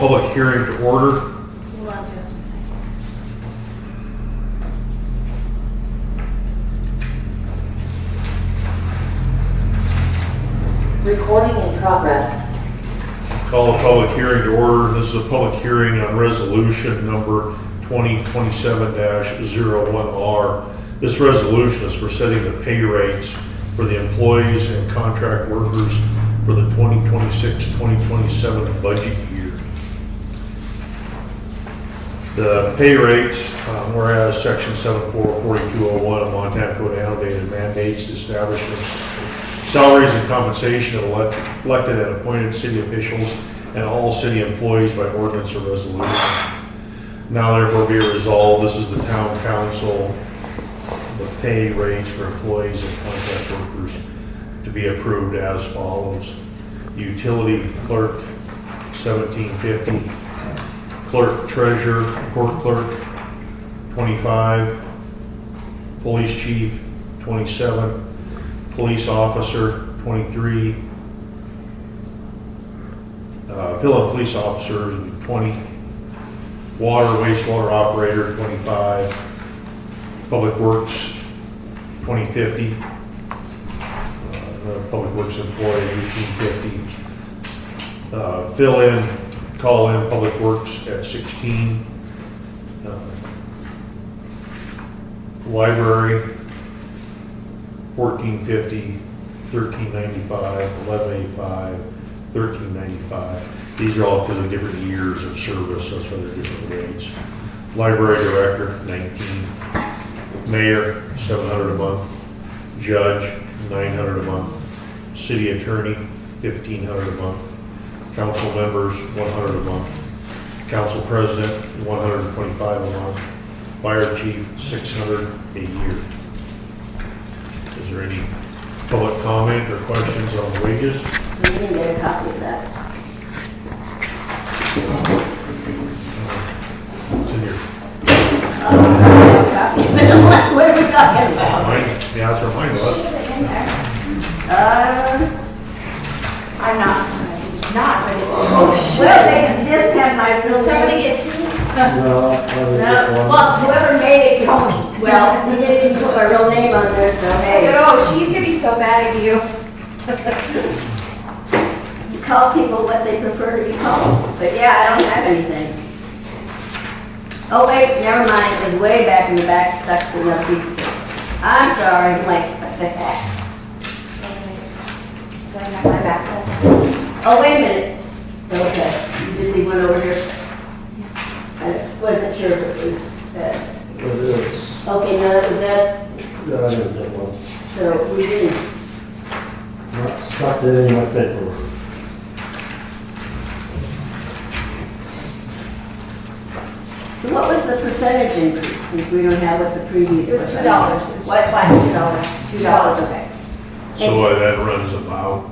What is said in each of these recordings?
public hearing to order. Hold on just a second. Recording in progress. Call the public hearing to order. This is a public hearing on resolution number 2027-01R. This resolution is for setting the pay rates for the employees and contract workers for the 2026-2027 budget year. The pay rates, whereas section 744201 of Montana Code annotated mandates the establishment salaries and compensation of elected and appointed city officials and all city employees by ordinance or resolution. Now therefore be it resolved, this is the town council, the pay rates for employees and contract workers to be approved as follows. Utility clerk, $17.50. Clerk-treasurer, court clerk, $25. Police chief, $27. Police officer, $23. Fill-in police officers, $20. Water, wastewater operator, $25. Public works, $20.50. Public works employee, $18.50. Fill-in, call-in public works at $16. Library, $14.50, $13.95, $11.85, $13.95. These are all because of different years of service, that's why they're different rates. Library director, $19. Mayor, $700 a month. Judge, $900 a month. City attorney, $1,500 a month. Council members, $100 a month. Council president, $125 a month. Fire chief, $600 a year. Is there any public comment or questions on wages? We didn't get a copy of that. It's in your Copy. What are we talking about? mine. Yeah, that's where mine was. I'm not surprised it's not, but it Well, they just had my real somebody name. get two? No, well, whoever made it, Tony. Well, he didn't even put my real name on there, so I said, hey. oh, she's gonna be so mad at you. You call people what they prefer to be called. But yeah, I don't have anything. Oh wait, never mind, it was way back in the back, stuck to another piece of paper. I'm sorry, I'm like, what the heck? So I have my back. Oh, wait a minute. Okay, you did leave one over here. I wasn't sure if it was that. It is. Okay, no, it was that, Yeah, I didn't get one. so we didn't. Not stuck to any of my paperwork. So what was the percentage increase, since we don't have what the previous It was was? $2. What, $2? $2, okay. So that runs about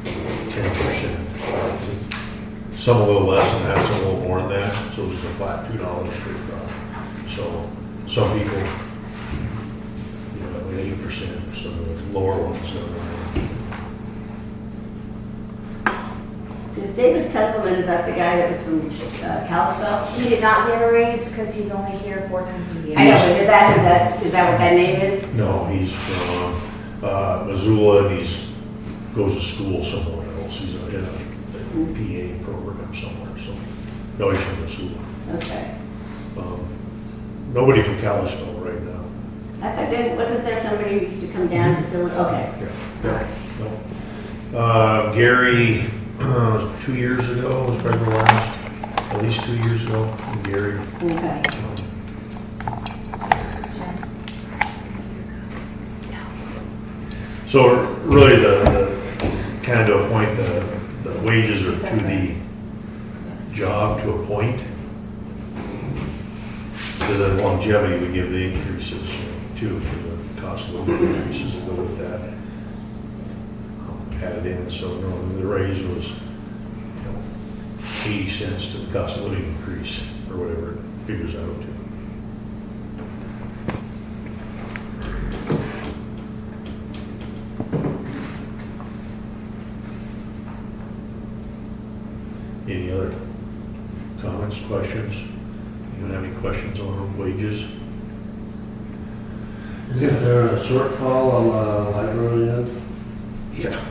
10%. Some a little less than that, some a little more than that, so just a flat $2 straight across. So some people, 80%, so the lower ones don't. Is David Kunzelman, is that the guy that was from Kalispell? He did not get a raise because he's only here 4 times a year. I know, but is that what that name is? No, he's from Missoula, and goes to school somewhere else. He's in a PA program somewhere, so no, he's from Missoula. Okay. Nobody from Kalispell right now. I thought, wasn't there somebody who used to come down to fill it? Okay. Yeah. No. Gary, 2 years ago, was probably the last, at least 2 years ago, Gary. Okay. So really the kind of to appoint the wages are to the job to appoint. Because of longevity, we give the increases too, for the cost of living increases that go with that. Added in, so the raise was 80 cents to the cost of living increase, or whatever it figures out to. Any other Comments, questions? You don't have any questions on wages? Isn't there a shortfall on the library end? Yeah.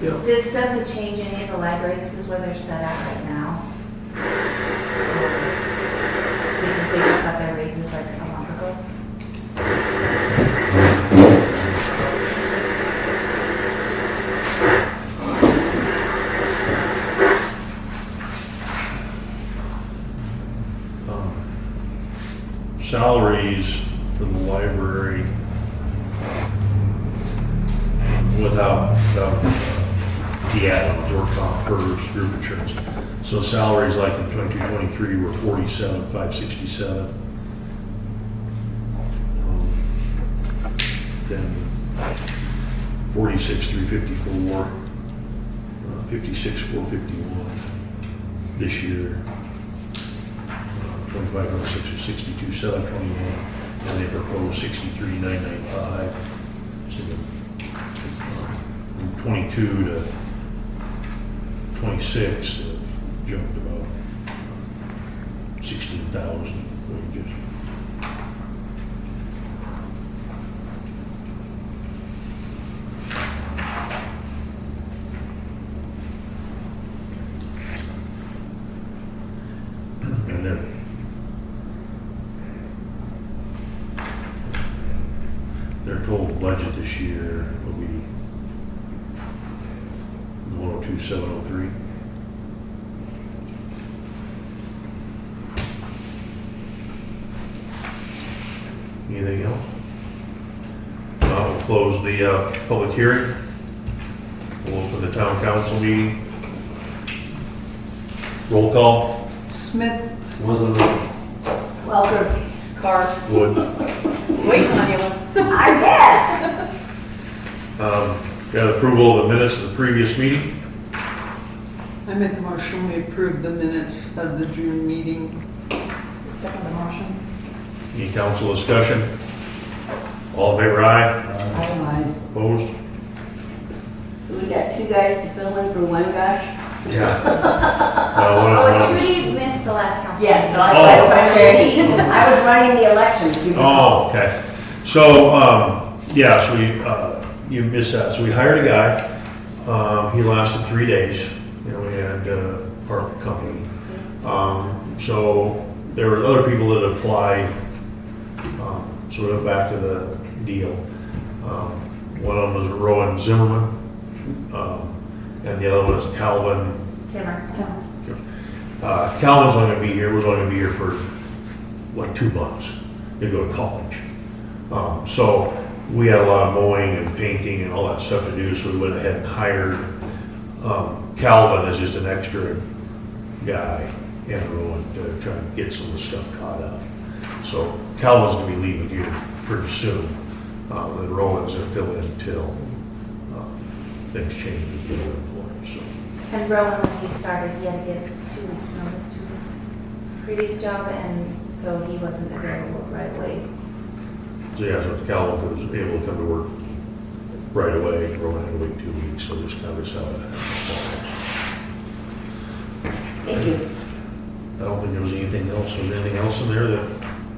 This doesn't change any of the library, this is where they're set at right now. Because they just got their raises like a month ago. Salaries for the library without the add-ons or comp PERS group insurance. So salaries like in 22-23 were 47,567. Then 46,354, 56,451 this year. 2506 was 62,721, and they proposed 63,995. So from 22 to 26 have jumped about 16,000 wages. And their total budget this year will be 102,703. Anything else? We'll close the public hearing. We'll open the town council meeting. Roll call. Smith, Welker, Carr, Wood. waiting on you. I guess. Got approval of the minutes of the previous meeting. I make a motion, we approve the minutes of the June meeting. Second motion. Any council discussion? All in favor, aye. Aye. Opposed? So we got two guys to fill in for one guy? Yeah. Oh, and Trudy missed the last council. Yes, so I Oh. was I was running the election. if you recall. Oh, okay. So, yeah, so you missed that. So we hired a guy. He lasted 3 days. We had our company. So there were other people that applied. So we went back to the deal. One of them was Rowan Zimmerman, and the other one is Calvin. Timmer. Calvin's only going to be here. Was only going to be here for like 2 months. He'd go to college. So we had a lot of mowing and painting and all that stuff to do. So we went ahead and hired Calvin as just an extra guy in Rowan to try and get some of the stuff caught up. So Calvin's going to be leaving here pretty soon. Then Rowan's going to fill in until things change with the other employees. So. And Rowan, when he started, he had to give 2 weeks notice to his previous job, and so he wasn't available right away. So yeah, so Calvin was able to come to work right away. Rowan had to wait 2 weeks, so just kind of how it happened. Thank you. I don't think there was anything else. Was there anything else in there that?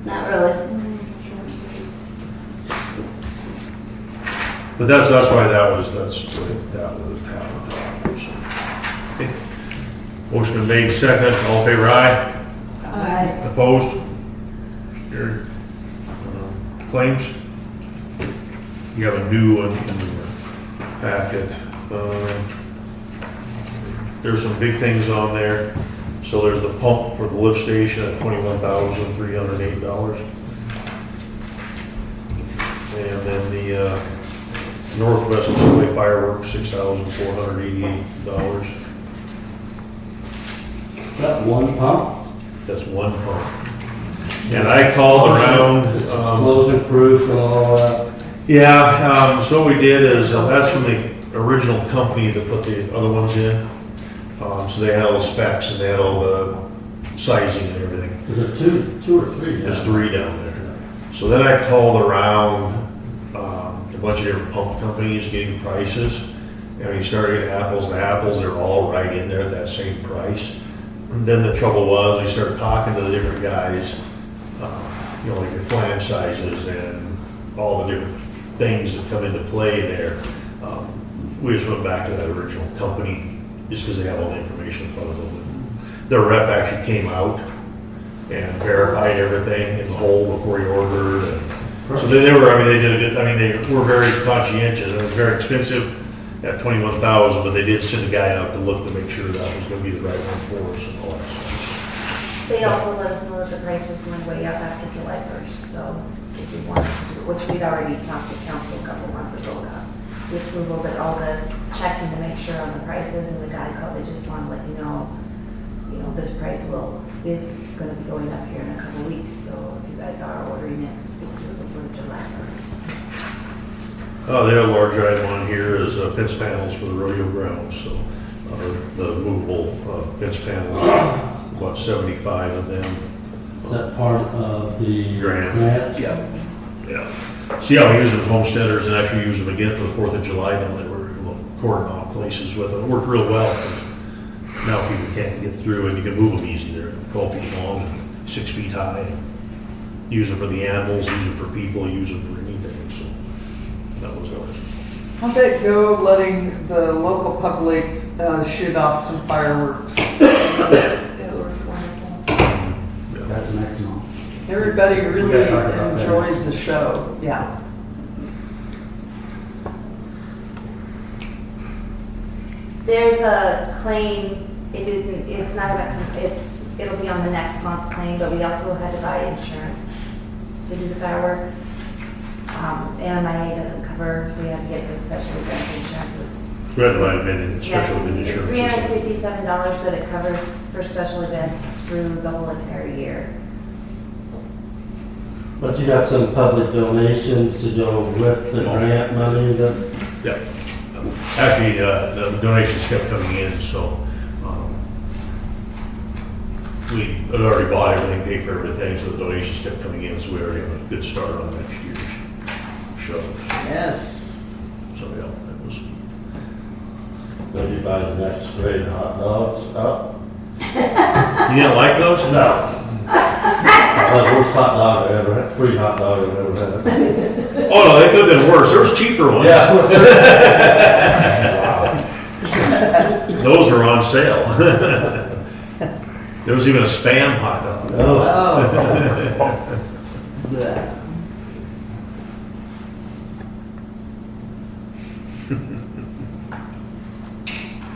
Not really. But that's why that was happened. So, okay. Motion been made second. All in favor, aye. Aye. Opposed? Carried. Claims? You have a new one in the packet. There's some big things on there. So there's the pump for the lift station at $21,308. And then the Northwest Display Fireworks, $6,488. That one pump? That's one pump. And I called around. It's explosion proof and all that. Yeah, so what we did is, that's from the original company that put the other ones in. So they had all the specs and they had all the sizing and everything. Is it two or three? There's 3 down there. So then I called around a bunch of different pump companies getting prices. And when you started getting apples to apples, they're all right in there at that same price. then the trouble was, we started talking to the different guys, you know, like your flange sizes and all the different things that come into play there. We just went back to that original company, just because they have all the information in front of them. Their rep actually came out and verified everything in the hole before he ordered. And so they were, I mean, they did a good, I mean, they were very conscientious. It was very expensive at $21,000, but they did send a guy out to look to make sure that was going to be the right one for us and all that stuff. They also let us know that the price was going way up after July 1st, so if we wanted to do, which we'd already talked to council a couple months ago now. The approval, but all the checking to make sure on the prices, and the guy probably just wanted to let you know, this price is gonna be going up here in a couple weeks, so if you guys are ordering it, we can do it before July 1st. The other large item on here is fence panels for the rodeo grounds, so the movable fence panels, about 75 of them. Is that part of the Grant. grant? Yeah. See how we use them at homesteaders and actually use them again for the 4th of July down there. We're able to cordon off places with them. It worked real well. Now people can't get through and you can move them easy. They're 12 feet long and 6 feet high. And use them for the animals, use them for people, use them for anything. So that was ours. How'd that go, letting the local public shoot off some fireworks? It worked wonderful. Yeah. That's next month. Everybody really gotta talk about that. enjoyed the show, yeah. There's a claim, it's not gonna, it'll be on the next month's claim, but we also had to buy insurance to do the fireworks. MIA doesn't cover, so we had to get the special event insurances. Red light and special event It's insurance. $357 that it covers for special events through the whole entire year. But you got some public donations to go with the grant money that, Yeah. Actually, the donations kept coming in, so we had already bought everything, paid for everything, so the donations kept coming in, so we already have a good start on next year's shows. Yes. So, yeah, that was. maybe buy the next grade of hot dogs up. You didn't like those? No. That was the worst hot dog I ever had, free hot dog I've ever had. Oh, no, they could have been worse. There was cheaper ones. Yeah. Those were on sale. There was even a Spam hot dog. Oh. Blech.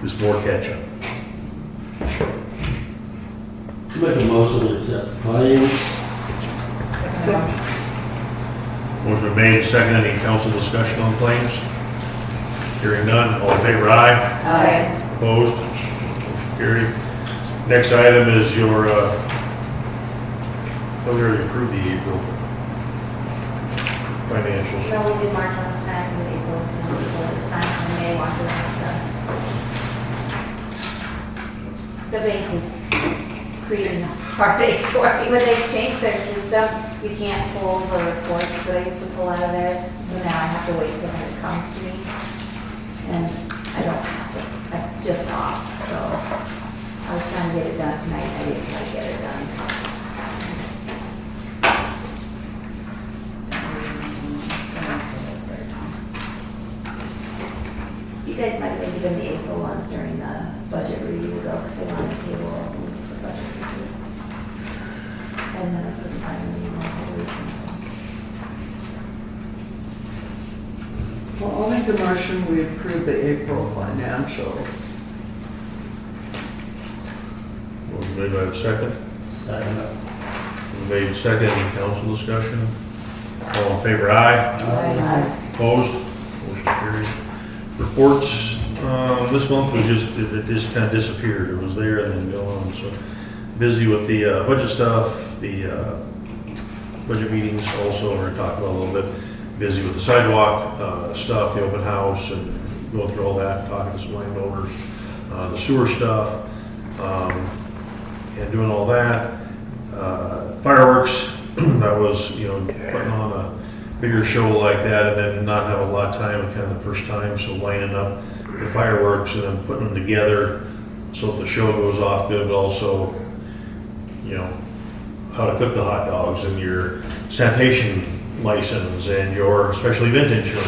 Just more ketchup. Make a motion to accept the claims. Motion been made, second. Any council discussion on claims? Hearing none, all in favor, aye. Aye. Opposed? Motion carried. Next item is your, we already approved the April financials. No, we did March last time, and April, and this time, and May wants it. The bank is creating a heartache for me. When they changed their system, you can't pull the reports that I used to pull out of there, so now I have to wait for them to come to me. And I don't have to, I'm just off, so I was trying to get it done tonight, I didn't quite get it done. You guys might have been given the April ones during the budget review though, because they wanted to table all the budget review. And then I couldn't find them anymore for the weekend. Well, I'll make a motion, we approve the April financials. Motion made by the second. Second. Motion made second. Any council discussion? All in favor, aye. Aye. Opposed? Motion carried. Reports, this month was just, it just kind of disappeared. It was there and then gone. So busy with the budget stuff, the budget meetings also, we're going to talk about a little bit. Busy with the sidewalk stuff, the open house, and go through all that, talking to some landowners, the sewer stuff, and doing all that. Fireworks, that was, putting on a bigger show like that and then not have a lot of time, kind of the first time, so lining up the fireworks and then putting them together so the show goes off good, but also, you know, how to cook the hot dogs and your sanitation license and your special event insurance.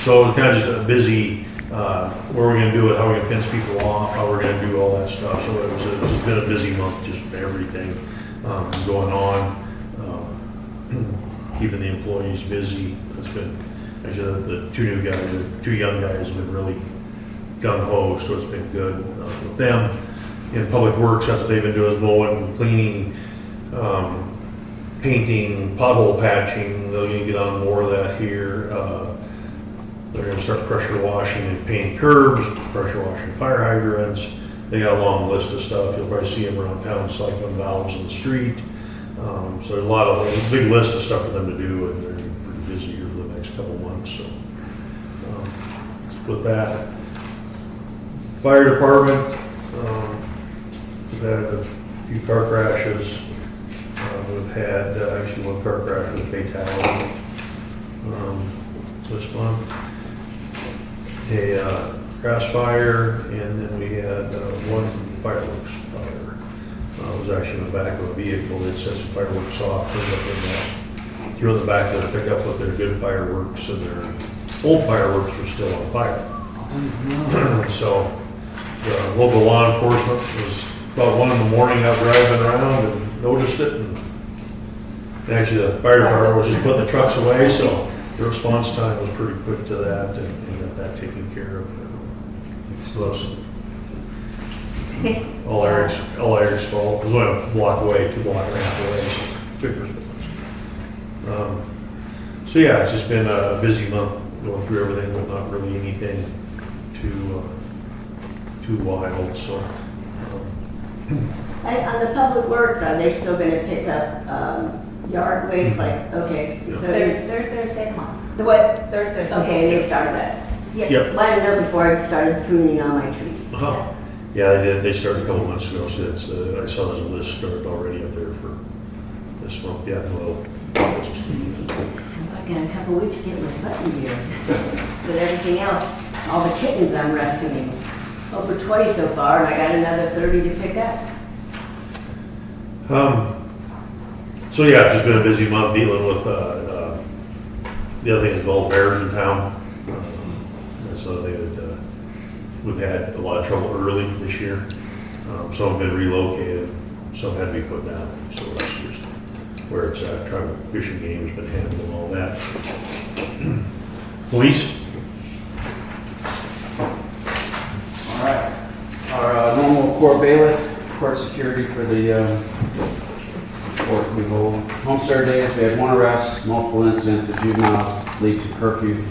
So it was kind of just a busy, where we're gonna do it, how we're gonna fence people off, how we're gonna do all that stuff. So it's just been a busy month, just everything going on, keeping the employees busy. It's been, actually, the two young guys have been really gung-ho, so it's been good with them. In Public Works, that's what they've been doing, is mowing, cleaning, painting, pothole patching. They're gonna get on more of that here. They're gonna start pressure washing and painting curbs, pressure washing fire hydrants. They got a long list of stuff. You'll probably see them around town, cycling valves in the street. So there's a big list of stuff for them to do, and they're pretty busy here for the next couple of months. So with that, fire department, we've had a few car crashes. We've had actually one car crash with a fatality this month. A grass fire, and then we had one fireworks fire. It was actually in the back of a vehicle that set some fireworks off, threw in the back of the pickup with their good fireworks, and their old fireworks were still on fire. So the local law enforcement was about 1 in the morning out driving around and noticed it, and actually the fire department was just putting the trucks away, so the response time was pretty quick to that, and got that taken care of. Explosive. All Eric's fault. It was only a block away, 2 block and a half away, so quick response. So yeah, it's just been a busy month going through everything, but not really anything too wild. So. On the Public Works, are they still gonna pick up yard waste, like, okay, Yeah. so Third Thursday of the month. the what? Third Thursday. Okay, they started that. Yep. Let them know before I started pruning all my trees. Uh-huh. Yeah, they did. They started a couple months ago, so it's, I saw there's a list started already up there for this month. Yeah, well, it's just I got a couple weeks to get my button here. But everything else, all the kittens I'm rescuing, over 20 so far, and I got another 30 to pick up. So yeah, it's just been a busy month dealing with, the other thing is the old bears in town. That's another thing that, we've had a lot of trouble early this year. Some have been relocated, some had to be put down, so that's just where it's at. Tribal fishing game has been handling all that. Police? All right. Our normal court bailiff, court security for the court. We hold homestead days. We had 1 arrest, multiple incidents of juveniles, lead to curfew.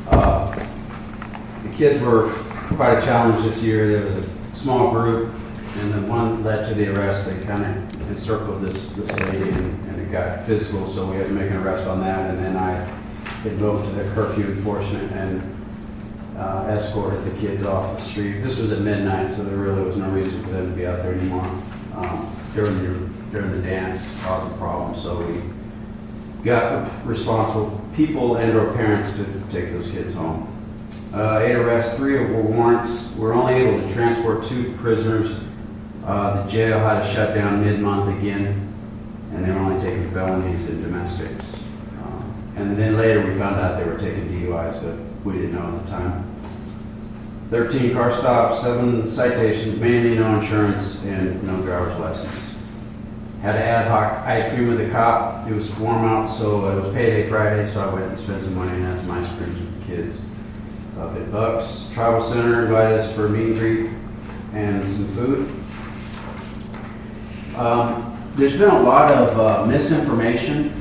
The kids were quite a challenge this year. There was a small group, and then one led to the arrest. They kind of encircled this lady, and it got physical, so we had to make an arrest on that. And then I invoked the curfew enforcement and escorted the kids off the street. This was at midnight, so there really was no reason for them to be out there anymore during the dance, causing problems. So we got responsible people and or parents to take those kids home. 8 arrests, 3 were warrants. We're only able to transport 2 prisoners. The jail had to shut down mid-month again, and they were only taking felonies and domestics. And then later we found out they were taking DUIs, but we didn't know at the time. 13 car stops, 7 citations, mainly no insurance and no driver's license. Had an ad hoc ice cream with a cop. It was warm out, so it was payday Friday, so I went and spent some money and had some ice creams with the kids. Up at Bucks Tribal Center invited us for a meet and greet and some food. There's been a lot of misinformation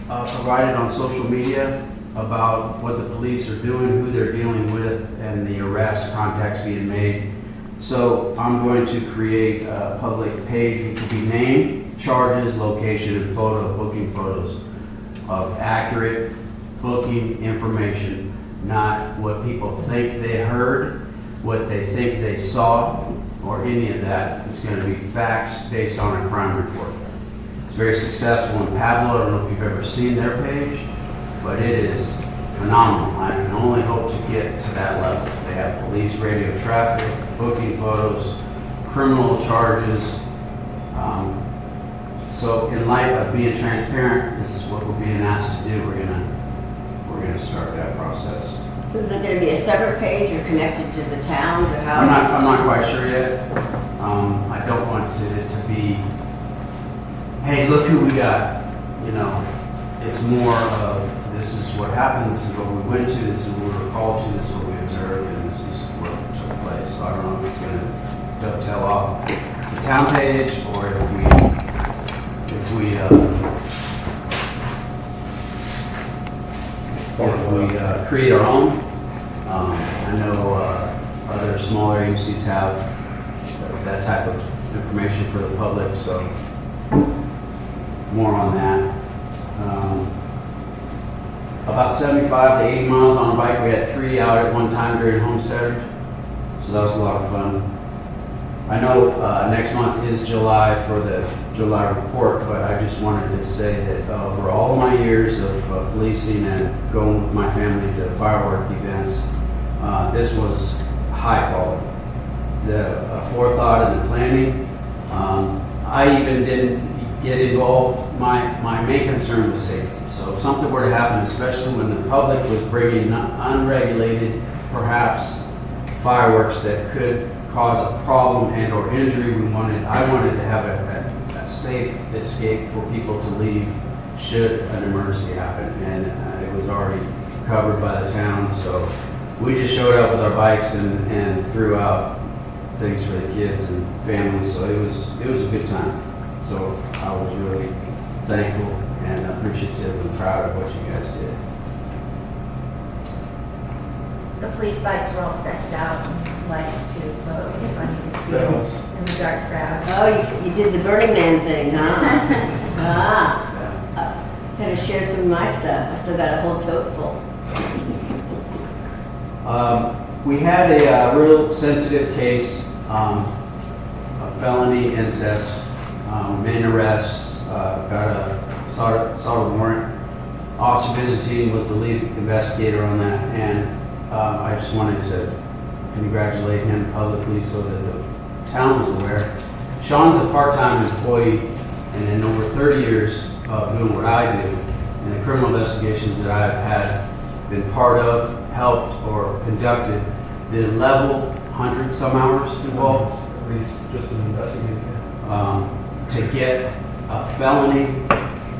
provided on social media about what the police are doing, who they're dealing with, and the arrest contacts being made. So I'm going to create a public page which will be name, charges, location, and booking photos of accurate booking information. Not what people think they heard, what they think they saw, or any of that. It's going to be facts based on a crime report. It's very successful in Pablo. I don't know if you've ever seen their page, but it is phenomenal. I can only hope to get to that level. They have police radio traffic, booking photos, criminal charges. So in light of being transparent, this is what we're being asked to do. We're gonna start that process. So is it gonna be a separate page or connected to the towns or how? I'm not quite sure yet. I don't want it to be, hey, look who we got. You know, it's more of, this is what happened, this is what we went to, this is what we were called to, this is what we observed, and this is what took place. So I don't know if it's gonna dovetail off the town page, or if we create our own. I know other smaller agencies have that type of information for the public, so more on that. About 75 to 80 miles on a bike. We had 3 out at one time during Homestead, so that was a lot of fun. I know next month is July for the July report, but I just wanted to say that over all my years of policing and going with my family to firework events, this was high quality. The forethought and the planning. I even didn't get involved. My main concern was safety. So if something were to happen, especially when the public was bringing unregulated, perhaps fireworks that could cause a problem and or injury, I wanted to have a safe escape for people to leave should an emergency happen. And it was already covered by the town, so we just showed up with our bikes and threw out things for the kids and families. So it was a good time. So I was really thankful and appreciative and proud of what you guys did. The police bikes were all decked out and lights too, so it was funny to see That was- in the dark crowd. Oh, you did the Burning Man thing, huh? Could have shared some of my stuff. I still got a whole tote full. We had a real sensitive case, a felony incest, main arrests, got sought a warrant. Officer Byzantine was the lead investigator on that, and I just wanted to congratulate him publicly so that the town was aware. Sean's a part-time employee, and in over 30 years of doing what I do, and the criminal investigations that I've had been part of, helped, or conducted, the level 100 some hours involved At least just an investigator. to get a felony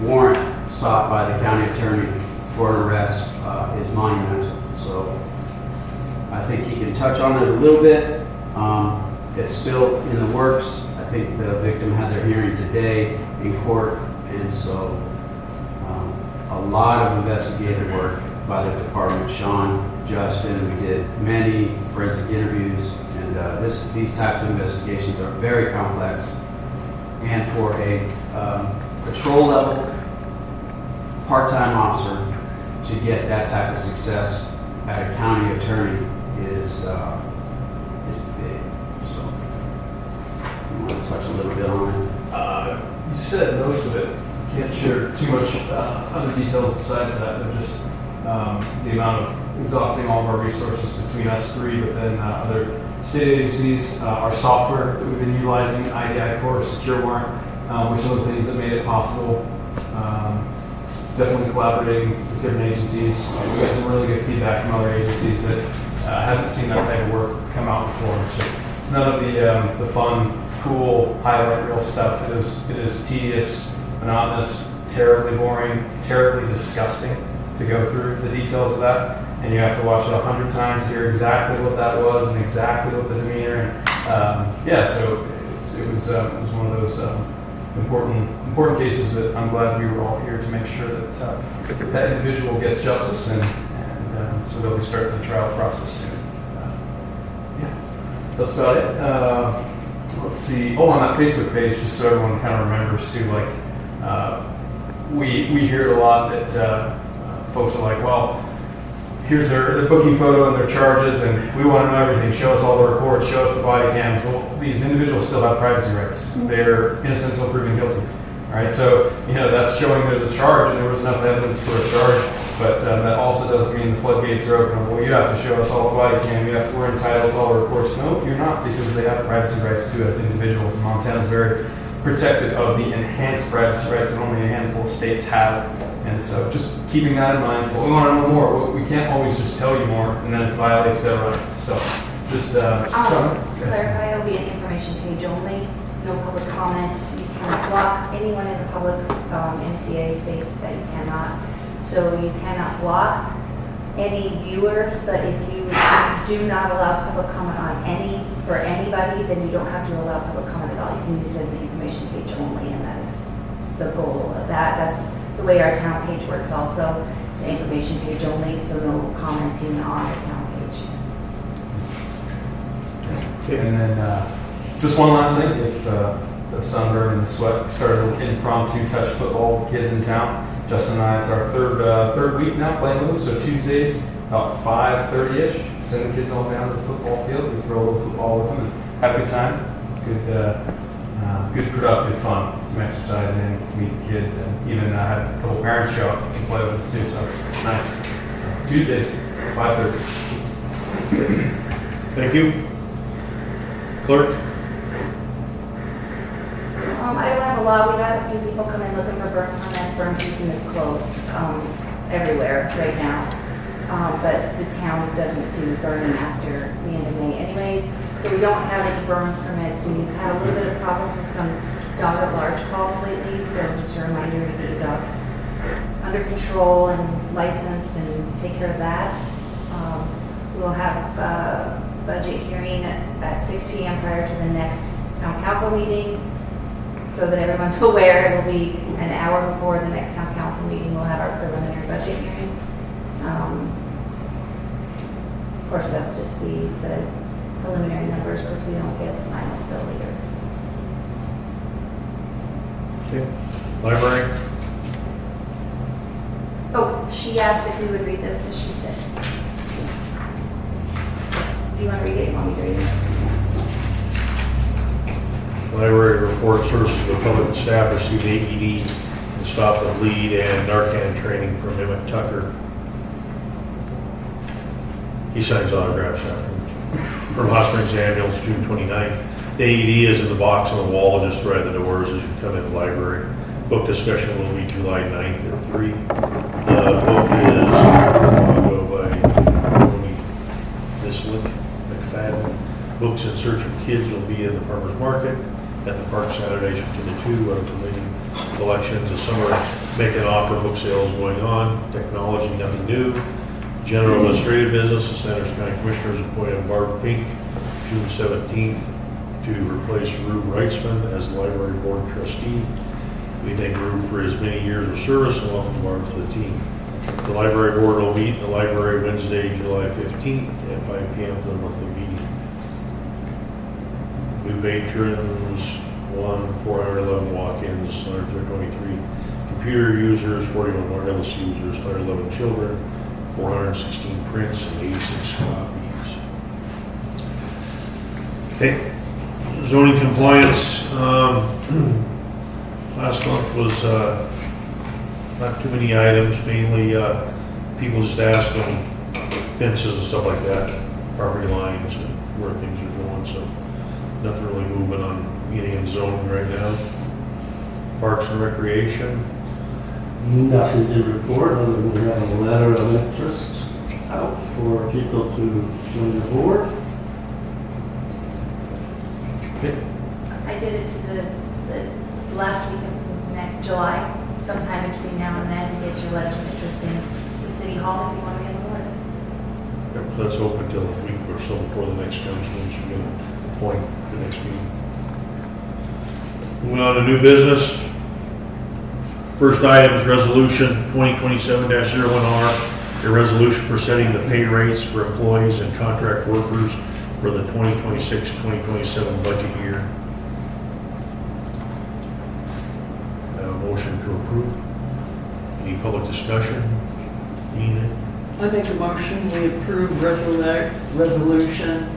warrant sought by the county attorney for an arrest is monumental. So I think he can touch on it a little bit. It's still in the works. I think the victim had their hearing today in court, and so a lot of investigative work by the department. Sean, Justin, we did many forensic interviews, and these types of investigations are very complex. And for a patrol level part-time officer to get that type of success at a county attorney is big. So you want to touch a little bit on it? You said most of it. Can't share too much other details besides that. But just the amount of exhausting all of our resources between us three, but then other state agencies, our software that we've been utilizing, IDI Core, Secure Warrant, were some of the things that made it possible. Definitely collaborating with different agencies. We got some really good feedback from other agencies that haven't seen that type of work come out before. It's none of the fun, cool, highlight reel stuff. It is tedious, monotonous, terribly boring, terribly disgusting to go through the details of that. And you have to watch it 100 times to hear exactly what that was and exactly what the demeanor. And so it was one of those important cases that I'm glad we were all here to make sure that that individual gets justice, and so they'll be starting the trial process soon. That's about it. Let's see. Oh, on that Facebook page, just so everyone kind of remembers too, like we hear it a lot that folks are like, well, here's their booking photo and their charges, and we want to know everything. Show us all the reports, show us the body cams. Well, these individuals still have privacy rights. They're innocent until proven guilty. All right, so that's showing there's a charge, and there was enough evidence for a charge But that also doesn't mean the floodgates are open. Well, you have to show us all the why you can. We're entitled to all the reports. No, you're not, because they have privacy rights too as individuals. And Montana's very protective of the enhanced privacy rights that only a handful of states have. And so just keeping that in mind, well, we want to know more. We can't always just tell you more, and then it violates their rights. So just Clarify, it'll be an information page only, no public comment. You cannot block anyone in the public. MCA states that you cannot. So you cannot block any viewers, but if you do not allow public comment on for anybody, then you don't have to allow public comment at all. You can use it as an information page only, and that is the goal of that. That's the way our town page works also. It's an information page only, so no commenting on the town pages. And then just one last thing, if the sunburn and the sweat started an impromptu touch football kids in town, Justin and I, it's our third week now playing with them, so Tuesdays about 5:30ish, send the kids all down to the football field, we throw a little football with them and have a good time. Good productive fun, some exercising to meet the kids, and even had a couple parents show up and play with us too, so it's nice. So, Tuesdays, 5:30. Thank you. Clerk? I don't have a lot. We've had a few people come in looking for burn permits. Burn season is closed everywhere right now. But the town doesn't do burning after the end of May anyways. So we don't have any burn permits. We've had a little bit of problems with some dog at large calls lately. So just a reminder to get your dogs under control and licensed and take care of that. We'll have a budget hearing at 6 p.m. prior to the next town council meeting, so that everyone's aware. It will be an hour before the next town council meeting. We'll have our preliminary budget hearing. Of course, that'll just be the preliminary numbers, as we don't get the final still later. Okay. Library? Oh, she asked if we would read this because she's sick. Do you want to read it? You want me to read it? Library report services to the public and staff received AED and stop the bleed and Narcan training from Emmett Tucker. He signs autographs after. From Hot Springs Ambulance, June 29th. The AED is in the box on the wall just right at the doors as you come in the library. Book discussion will be July 9th at 3. The book is by Tony McFadden. Books in Search of Kids will be in the farmer's market at the park Saturdays from 10 to 2. Other permitting collections. The summer making offer book sales going on. Technology, nothing new. General administrative business, the Sanders County Commissioners appointed Barb Fink June 17th to replace Rue Reitzman as library board trustee. We thank Rue for his many years of service and welcome Barb to the team. The library board will meet in the library Wednesday, July 15th at 5 p.m. for the monthly meeting. New patrons, 411 walk-ins, 123 computer users, 41 wireless users, 111 children, 416 prints, and 86 copies. Okay, zoning compliance. Last month was not too many items, mainly people just asking fences and stuff like that, property lines and where things are going, so nothing really moving on anything in zoning right now. Parks and Recreation. Nothing to report, other than we have a letter of interest out for people to join the board. I did it to the last week of July, sometime between now and then, to get your letters of interest in to City Hall if you want to be on the board. Yep, let's open until a week or so before the next council meeting, so we can appoint the next meeting. Moving on to new business. First item is resolution 2027-01R, a resolution for setting the pay rates for employees and contract workers for the 2026-2027 budget year. Motion to approve. Any public discussion? Anything? I make a motion, we approve resolution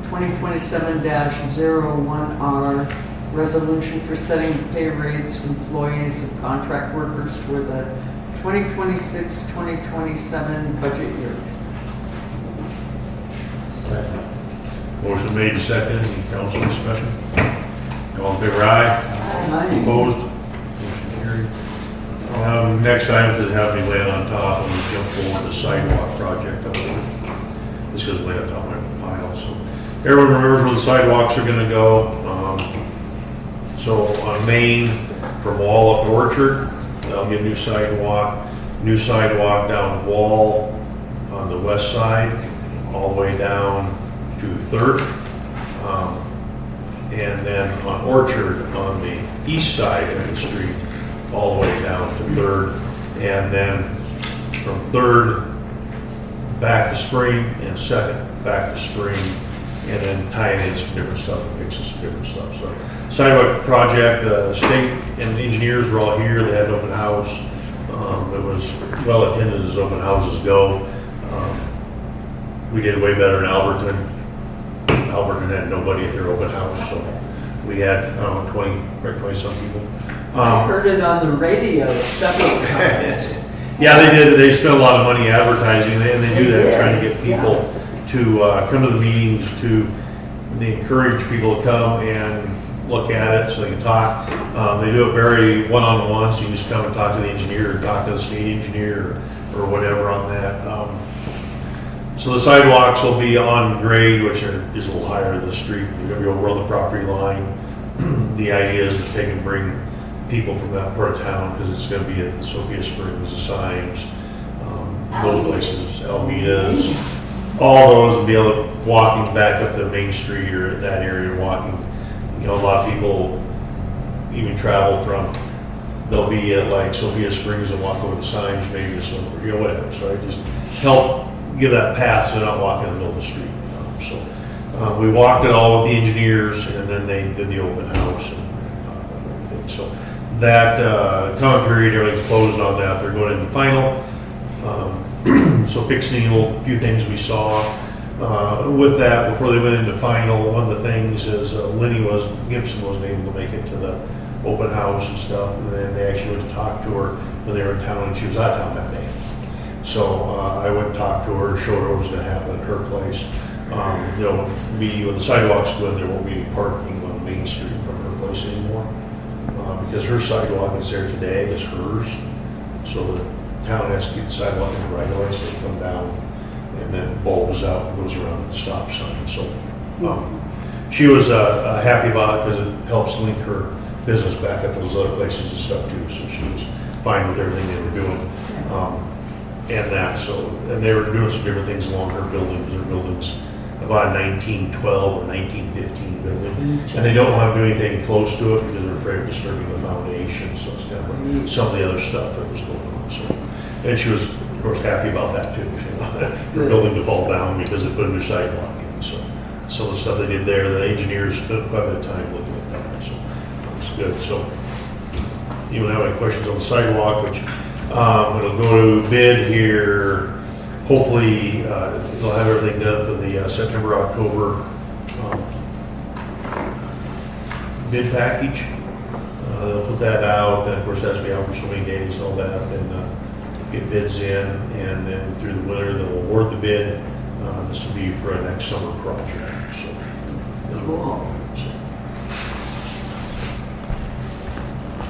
2027-01R, resolution for setting the pay rates of employees and contract workers for the 2026, 2027 budget year. Second. Motion made, second, any council discussion? All in favor, aye? Aye. Opposed? Motion carried. Next item, because it had me laying on top, and we jump forward the sidewalk project. This goes way on top of my pile, so. Everyone remembers where the sidewalks are gonna go. So on Main, from Wall up to Orchard, they'll get new sidewalk down Wall on the west side, all the way down to Third. And then on Orchard, on the east side of the street, all the way down to Third. And then from Third back to Spring, and Second back to Spring, and then tying in some different stuff and fixing some different stuff. So sidewalk project, the state and the engineers were all here. They had an open house. It was well attended as open houses go. We did way better in Alberton. Alberton had nobody at their open house, so we had, I don't know, 20 some people. I heard it on the radio several times. Yeah, they did. They spent a lot of money advertising, and they do that, trying to get people to come to the meetings. They encourage people to come and look at it so they can talk. They do it very one-on-one, so you just come and talk to the engineer, or talk to the state engineer, or whatever on that. So the sidewalks will be on grade, which is a little higher than the street. They're going to be over on the property line. The idea is that they can bring people from that part of town, because it's going to be at the Sophia Springs, the Symes, those places, Almeida's, all those, and be able to walking back up to Main Street or that area, walking. You know, a lot of people even travel from, they'll be at like Sophia Springs and walk over the Symes, maybe to somewhere, you know, whatever. So I just help give that path so they're not walking in the middle of the street. We walked it all with the engineers, and then they did the open house and everything. So that comment period, everything's closed on that. They're going into final. So fixing a few things we saw with that before they went into final. One of the things is Gibson wasn't able to make it to the open house and stuff, and then they actually went to talk to her when they were in town, and she was out of town that day. So I went and talked to her, showed her what was going to happen at her place. There'll be, when the sidewalks go in, there won't be any parking on Main Street from her place anymore, because her sidewalk that's there today is hers. So the town has to keep the sidewalk in the right of way, so they come down and then bulbs out and goes around the stop sign. So she was happy about it, because it helps link her business back up to those other places and stuff too. So she was fine with everything they were doing. And they were doing some different things along her building. Their building's about a 1912 or 1915 building. And they don't want to do anything close to it, because they're afraid of disturbing the foundation. So it's kind of like some of the other stuff that was going on. So, and she was, of course, happy about that too. She wanted her building to fall down because they put a new sidewalk in. So some of the stuff they did there, the engineers spent quite a bit of time looking at that. So it's good. So you don't have any questions on the sidewalk, which it'll go to bid here. Hopefully, they'll have everything done for the September, October bid package. They'll put that out. Then, of course, it has to be out for so many days and all that. Then get bids in, and then through the winter, they'll award the bid. This will be for a next summer project. So,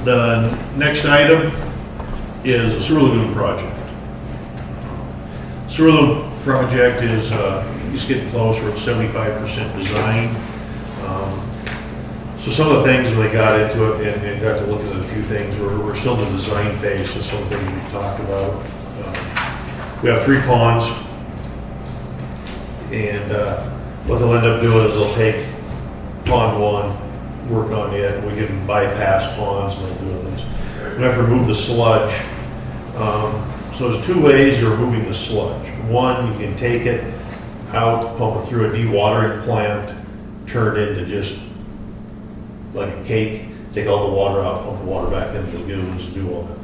the next item is a sewer lagoon project. Sewer lagoon project is just getting close. We're at 75% design. So some of the things when they got into it and got to look at a few things, we're still in the design phase. So some things we talked about. We have 3 ponds, and what they'll end up doing is they'll take pond 1, work on it, and we can bypass ponds and they'll do things. We have to remove the sludge. So there's 2 ways of removing the sludge. One, you can take it out, pump it through a dewatering plant, turn it into just like a cake, take all the water out, pump the water back into the lagoons and do all that.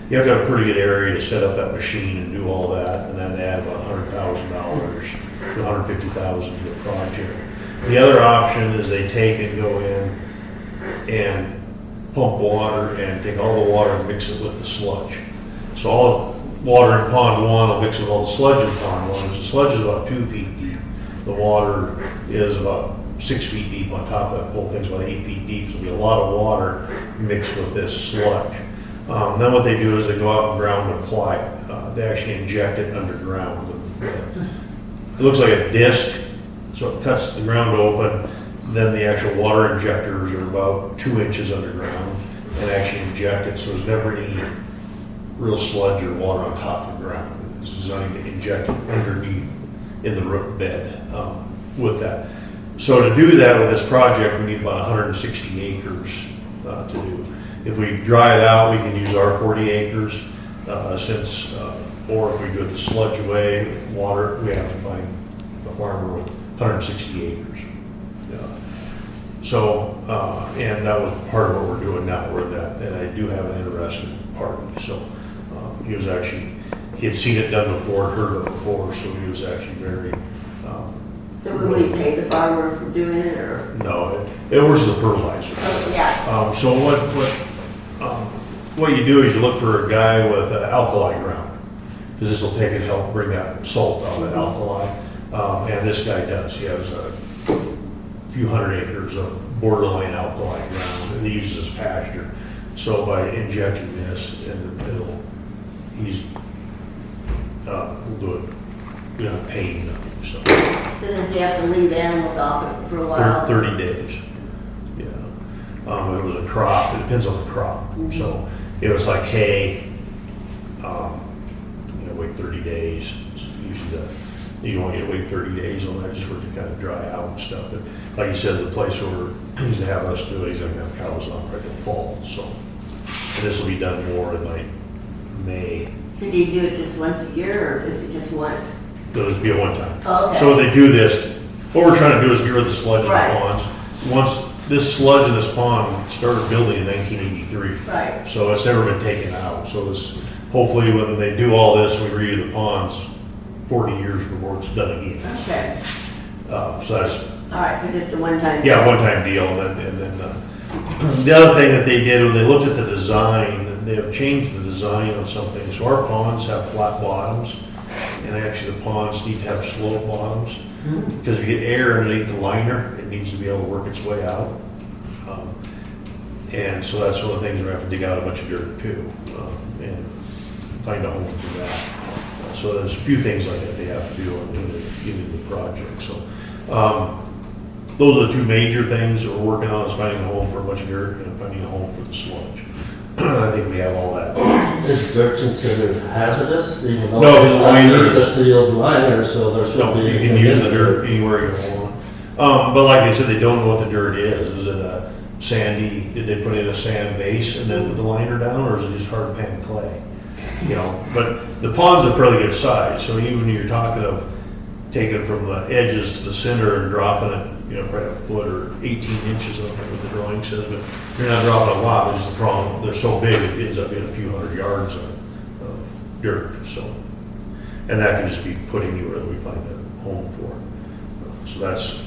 You have to have a pretty good area to set up that machine and do all that, and then add about $100,000 to $150,000 to the project. The other option is they take and go in and pump water and take all the water and mix it with the sludge. So all the water in pond one will mix with all the sludge in pond one. So the sludge is about 2 feet deep. The water is about 6 feet deep on top of that. The whole thing's about 8 feet deep, so there'll be a lot of water mixed with this sludge. Then what they do is they go out and ground apply it. They actually inject it underground. It looks like a disc, so it cuts the ground open. Then the actual water injectors are about 2 inches underground and actually inject it, so there's never any real sludge or water on top of the ground. It's designed to inject it underneath in the root bed with that. So to do that with this project, we need about 160 acres to do. If we dry it out, we can use our 40 acres or if we do it the sludge way, water, we have to find a farmer with 160 acres. And that was part of what we're doing now, and I do have an interested party. So he had seen it done before, heard of it before, so he was actually very. So would we pay the farmer for doing it, or? No, it was the fertilizer. Oh, yeah. So what you do is you look for a guy with alkali ground, because this will take and help bring that salt out of that alkali. And this guy does. He has a few hundred acres of borderline alkali ground, and he uses as pasture. So by injecting this, we'll do it, paying nothing. So So does he have to leave animals off it for a while? 30 days. Yeah. It was a crop. It depends on the crop. Mm-hmm. So if it's like hay, wait 30 days. It's usually you want to wait 30 days on that just for it to kind of dry out and stuff. But like you said, the place where he's to have us do it, he's going to have cows on right till fall. So and this will be done more in like May. So do you do it just once a year, or is it just once? It'll just be a one time. Oh, okay. So when they do this, what we're trying to do is get rid of the sludge in Right. the ponds. Once this sludge in this pond started building in 1983. Right. So it's never been taken out. So this, hopefully when they do all this, we redo the ponds 40 years before it's done again. Okay. So that's, All right, so just a one-time? yeah, one-time deal. And then the other thing that they did when they looked at the design, they have changed the design on some things. So our ponds have flat bottoms, and actually the ponds need to have slope bottoms. Because if you get air underneath the liner, it needs to be able to work its way out. And so that's one of the things we're going to have to dig out a bunch of dirt too, and find a home for that. So there's a few things like that they have to do to get into the project. So those are the two major things that we're working on, is finding a home for a bunch of dirt and finding a home for the sludge. I think we have all that. Is dirt considered hazardous, even though No, it's the liner underneath the is- sealed liner, so there So should be. you can use the dirt anywhere you want. But like I said, they don't know what the dirt is. Is it a sandy, did they put in a sand base and then put the liner down, or is it just hard pan clay? But the ponds are fairly good size, so even when you're talking of taking it from the edges to the center and dropping it, probably a foot or 18 inches, I don't know what the drawing says, but you're not dropping a lot, which is the problem. They're so big, it ends up being a few hundred yards of dirt, so. And that can just be put anywhere that we find a home for. So that's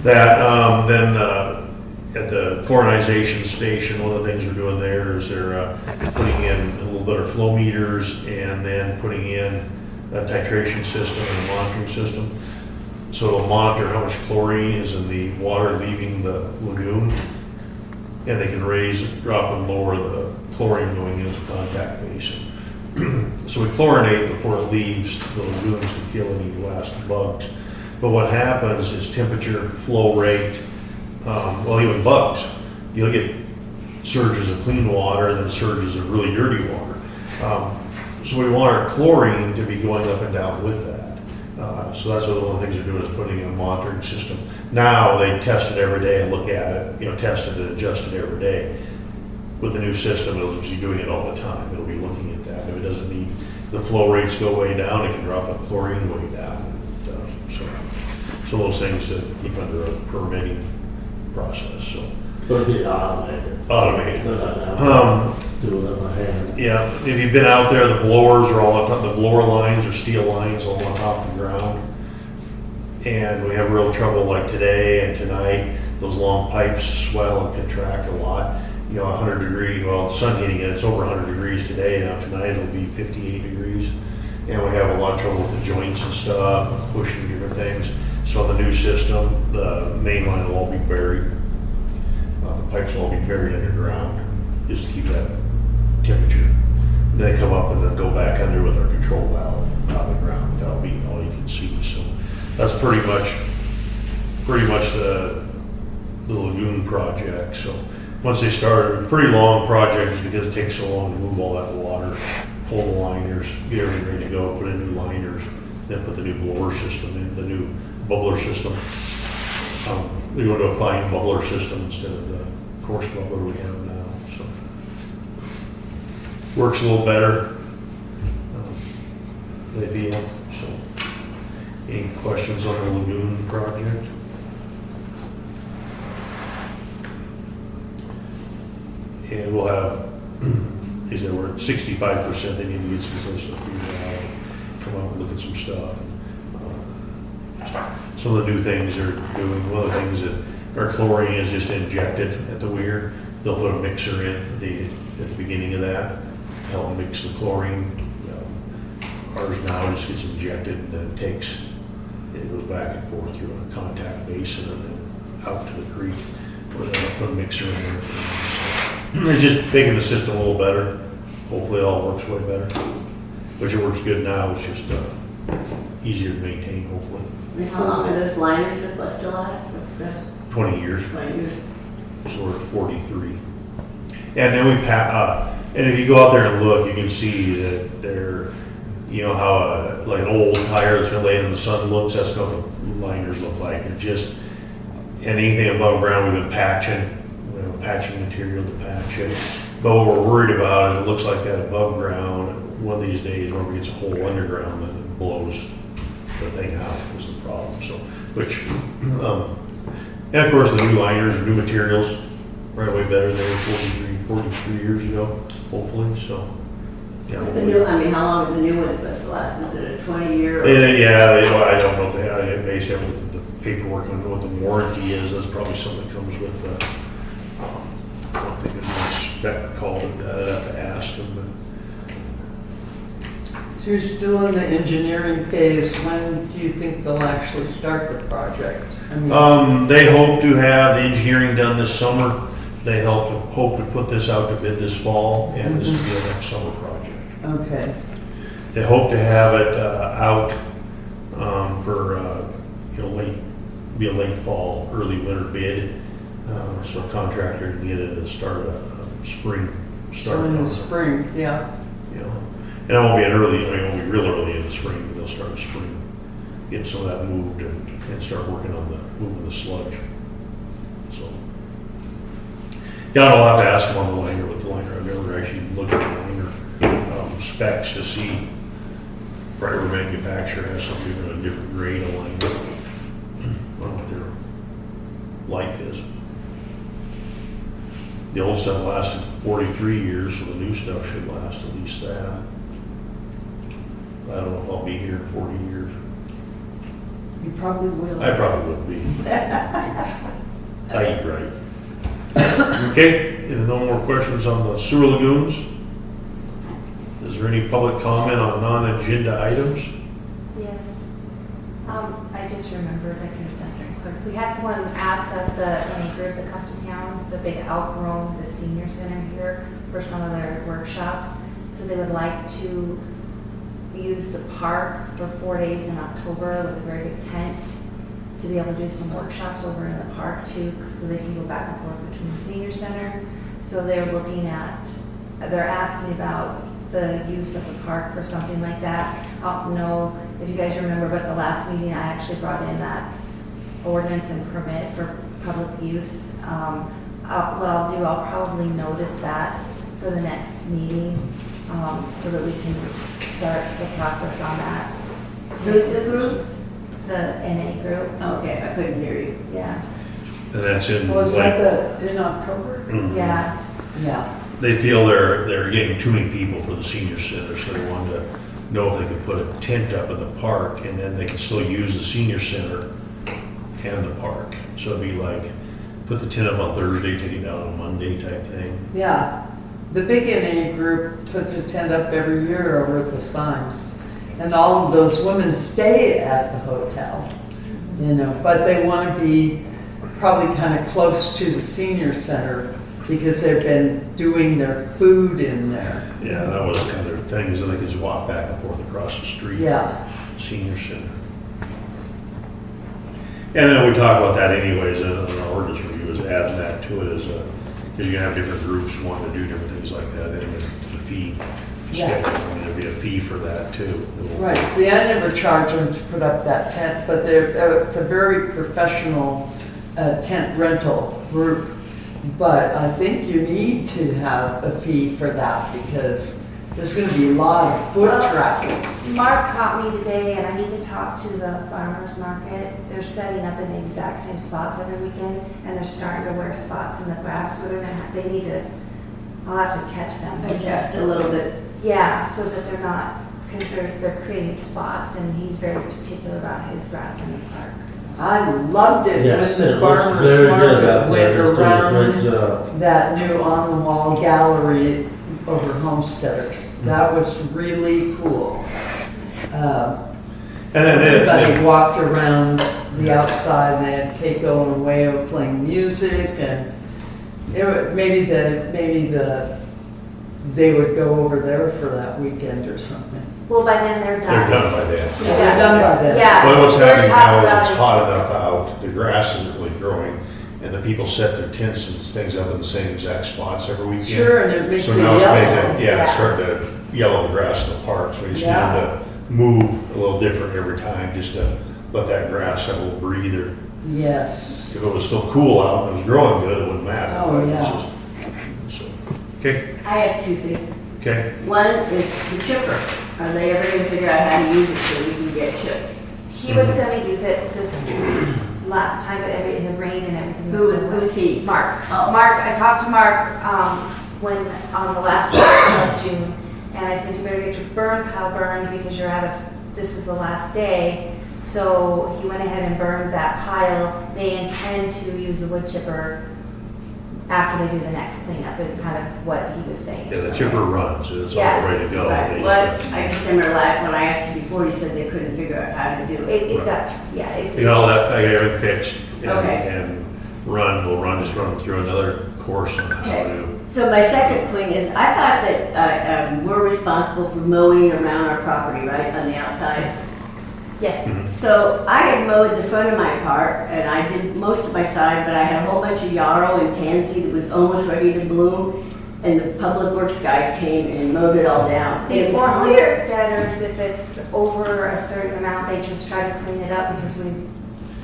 that. Then at the chlorinization station, one of the things we're doing there is they're putting in a little better flow meters, and then putting in a titration system and a monitoring system. So it'll monitor how much chlorine is in the water leaving the lagoon, and they can raise, drop, and lower the chlorine going into the contact basin. So we chlorinate before it leaves the lagoons to kill any last bugs. But what happens is temperature, flow rate, even bugs. You'll get surges of clean water and then surges of really dirty water. So we want our chlorine to be going up and down with that. So that's what one of the things they're doing, is putting in a monitoring system. Now they test it every day and look at it, test it and adjust it every day. With the new system, it'll be doing it all the time. It'll be looking at that. If it doesn't need the flow rates go way down, it can drop the chlorine way down. So those things to keep under a permitting process. So Could be automated. automated. They're not doing it by hand. Yeah, if you've been out there, the blowers are all on top, the blower lines are steel lines all on top of the ground. And we have real trouble like today and tonight, those long pipes swell and contract a lot. you know, 100 degree, well, sun heating it, it's over 100 degrees today, now tonight it'll be 58 degrees. And we have a lot of trouble with the joints and stuff, pushing different things. So the new system, the main line will all be buried. The pipes will all be buried underground, just to keep that temperature. They come up and then go back under with our control valve out of the ground. That'll be all you can see. So that's pretty much the lagoon project. So once they start, a pretty long project just because it takes so long to move all that water, pull the liners, get everything ready to go, put in new liners, then put the new blower system in, the new bubbler system. We go to a fine bubbler system instead of the coarse bubbler we have now. So works a little better. They feel so. Any questions on the lagoon project? And we'll have, he said we're at 65%, they need to get some stuff figured out, come up and look at some stuff. Some of the new things they're doing, one of the things that our chlorine is just injected at the weir. They'll put a mixer in at the beginning of that, to help mix the chlorine. Ours now just gets injected and then it goes back and forth through a contact basin and then out to the creek where they'll put a mixer in there. So it's just making the system a little better. Hopefully it all works way better. Which it works good now, it's just easier to maintain, hopefully. And how long are those liners supposed to last? What's the 20 years, 20 years? so we're at 43. And then and if you go out there and look, you can see that they're, you know how like an old tire that's been laying in the sun looks, that's what the liners look like. They're just, and anything above ground we've been patching, patching material to patch it. But what we're worried about, and it looks like that above ground, one of these days whenever it gets a hole underground, then it blows the thing out is the problem. So, and of course the new liners, new materials, right away better than they were 43 years ago, hopefully. So, yeah. The new, I mean, how long are the new ones supposed to last? Is it a 20-year? I don't know if they based on what the paperwork on what the warranty is. That's probably something that comes with the. I don't think it's a spec called it. I'd have to ask them. So you're still in the engineering phase. When do you think they'll actually start the project? I mean, They hope to have the engineering done this summer. They hope to put this out to bid this fall, and this will be a next summer project. okay. They hope to have it out for be a late fall, early winter bid, so a contractor can get it and start a spring start. So in the on it, spring, yeah. you know. And it won't be it won't be real early in the spring, but they'll start in spring, get some of that moved and start working on moving the sludge. So, yeah, I'll have to ask them on the liner with the liner. I've never actually looked at the liner specs to see if every manufacturer has something even a different grade of liner. I don't know what their life is. The old stuff lasted 43 years, so the new stuff should last at least that. I don't know if I'll be here in 40 years. You probably will. I probably would be. I eat right. Okay, if no more questions on the sewer lagoons, is there any public comment on non-agenda items? Yes. I just remembered, I could have done during clerks. We had someone ask us, any group that comes to town, said they'd outgrown the senior center here for some of their workshops. So they would like to use the park for 4 days in October with a very big tent to be able to do some workshops over in the park too, so they can go back and forth between the senior center. So they're asking about the use of the park for something like that. I don't know if you guys remember, but the last meeting I actually brought in that ordinance and permit for public use. What I'll do, I'll probably notice that for the next meeting, so that we can start the process on that. Who's the group? The NA group, Okay, I couldn't hear you. yeah, And that's in Was like, that in October? Mhm. yeah. Yeah. They feel they're getting too many people for the senior center, so they wanted to know if they could put a tent up in the park, and then they can still use the senior center and the park. So it'd be like put the tent up on Thursday, take it down on Monday type thing. Yeah, the Big NA group puts a tent up every year over at the Symes. And all of those women stay at the hotel, you know, but they want to be probably kind of close to the senior center because they've been doing their food in there. Yeah, that was kind of their thing, is that they could just walk back and forth across the street. Yeah, Senior center. And then we talk about that anyways, in our ordinance review, is adding that to it as a, because you're gonna have different groups wanting to do different things like that, and the fee Yeah. schedule, I mean, there'd be a fee for that too. right. See, I never charge them to put up that tent, but it's a very professional tent rental group. But I think you need to have a fee for that because there's gonna be a lot of foot Well, traffic. Mark caught me today, and I need to talk to the farmer's market. They're setting up in the exact same spots every weekend, and they're starting to wear spots in the grass, so they need to, I'll have to catch them. Adjust a little bit. Yeah, so that they're not, because they're creating spots, and he's very particular about his grass in the park, so. I loved it Yes, when it the looks farmer's very good market out went there. It's doing a great around job. that new on-the-wall gallery over Homesteaders. That was really cool. And then Everybody walked around the outside and they had Keiko and Wayo playing music and maybe they would go over there for that weekend or something. Well, by then they're they're done. done by then. Yeah, they're done by then. Yeah. Well, what's we're happening talking now about is it's hot enough out, the grass isn't really growing, and the people set their tents and things up in the same exact spots every weekend. Sure, and it makes So it now it's yellow. making, yeah, it's starting to yellow the grass in the park, so we just need Yeah. to move a little different every time, just to let that grass have a little breather. Yes. If it was still cool out and it was growing good, it wouldn't matter. Oh, but it's yeah. just- So, okay, I have two things. okay. One is the chipper. Are they ever gonna figure out how to use it so we can get chips? He was gonna use it this last time, but it had rained and everything was so wet. Who's he? Mark. Oh. Mark, I talked to Mark, when, on the last day of June, and I said, you better get your burn pile burned because you're out of, this is the last day. So he went ahead and burned that pile. They intend to use the wood chipper after they do the next cleanup, is kind of what he was saying. Yeah, the chipper runs, it's all Yeah. ready to go. They Right. just What, have to- I just remember when I asked you before, you said they couldn't figure out how to do it. It got, yeah. You know, that, I got everything fixed, Okay. and just run through another course on how Okay. to. So my second point is, I thought that we're responsible for mowing around our property, right, on the outside? Yes. So I had mowed the front of my park, and I did most of my side, but I had a whole bunch of yarrow and tansy that was almost ready to bloom, and the public works guys came and mowed it all down. And it was Before clear. homesteaders, if it's over a certain amount, they just try to clean it up because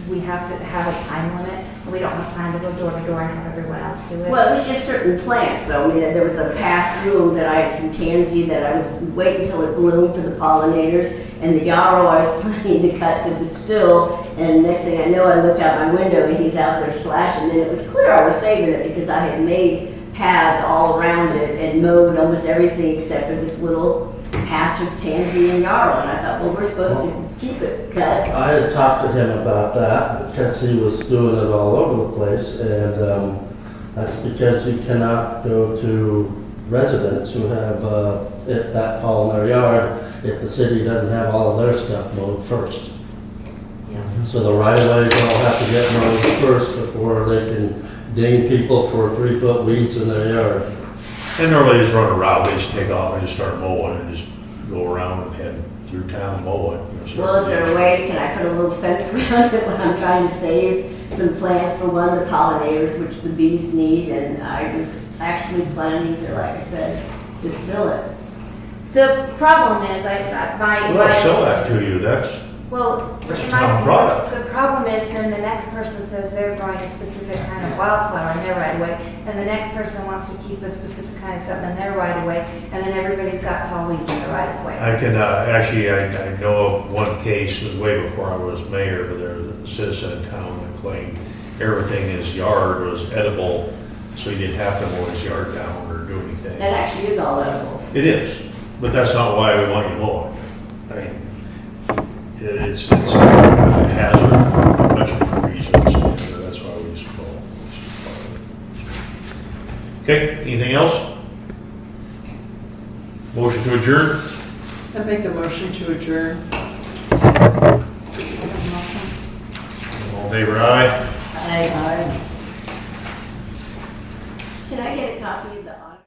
we have to have a time limit. And we don't have time to go door to door and have everyone else do it. Well, it was just certain plants, though. I mean, there was a path through them that I had some tansy that I was waiting until it bloomed for the pollinators, and the yarrow I was planning to cut to distill, and next thing I know, I looked out my window and he's out there slashing, and it was clear I was saving it because I had made paths all around it and mowed almost everything except for this little patch of tansy and yarrow, and I thought, well, we're supposed to keep it cut. I had talked to him about that because he was doing it all over the place, and that's because you cannot go to residents who have that tall in their yard if the city doesn't have all of their stuff mowed first. Yeah. So the right-of-ways all have to get mowed first before they can ding people for 3-foot weeds in their yard. And normally they just run a route, they just take off and just start mowing and just go around and head through town and mow it. You know, start- Well, is there a way, can I put a little fence around it when I'm trying to save some plants for one of the pollinators, which the bees need, and I was actually planning to, like I said, distill it. The problem is, Well, I'll sell that to you, that's, well, That's a in town my- product. The problem is then the next person says they're growing a specific kind of wildflower in their right of way, and the next person wants to keep a specific kind of something in their right of way, and then everybody's got tall weeds in the right of way. I can, actually, I know of one case, it was way before I was mayor, but there was a citizen in town that claimed everything in his yard was edible, so he didn't have to mow his yard down or do anything. That actually is all edible. It is, but that's not why we want you to mow it. I mean, it's a hazard for a bunch of different reasons, and that's why we just mow. Anything else? Motion to adjourn? I make a motion to adjourn. All in favor, aye? I Aye. Can I get a copy of the